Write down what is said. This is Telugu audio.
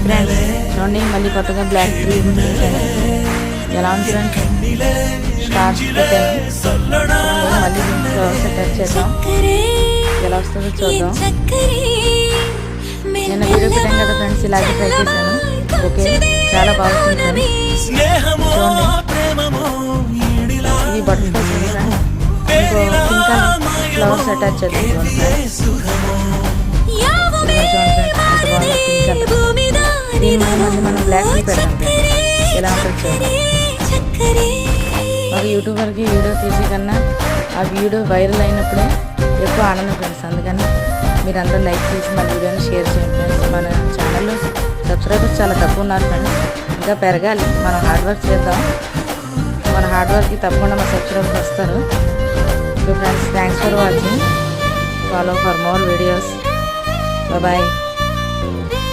ఫ్రెండ్స్ చూడండి, మళ్ళీ కొత్తగా బ్లాక్ ట్రీ ఎలా ఉంది ఫ్రెండ్స్. స్టార్స్ పెట్టాను, మళ్ళీ ఫ్లవర్స్ టచ్ చేద్దాం, ఎలా వస్తుందో చూద్దాం. నేను వీడియో పెట్టాను కదా ఫ్రెండ్స్, ఇలాగే ట్రై చేశాను. ఓకే, చాలా బాగుంది ఫ్రెండ్స్. చూడండి, ఇది బటర్ఫ్లైస్ ఉంది ఫ్రెండ్స్. ఇంకో ఇంకా ఫ్లవర్స్ అటాచ్ చేద్దాం. చూడండి ఫ్రెండ్స్, దీని మనం బ్లాక్ టీ పెడతాం ఫ్రెండ్స్. ఎలా ఉంటుంది చూడండి. ఒక యూట్యూబర్కి వీడియో తీసి కన్నా ఆ వీడియో వైరల్ అయినప్పుడే ఎక్కువ ఆనందం ఫ్రెండ్స్. అందుకని మీరు అందరూ లైక్ చేసి మన వీడియోని షేర్ చేయండి ఫ్రెండ్స్. మన ఛానల్లో సబ్స్క్రైబర్స్ చాలా తక్కువ ఉన్నారు ఫ్రెండ్స్, ఇంకా పెరగాలి. మనం హార్డ్ వర్క్ చేద్దాం, మన హార్డ్ వర్క్కి తప్పకుండా మన సబ్స్క్రైబర్స్ వస్తారు. Okay friends, thanks for watching. Follow for more videos. Bye.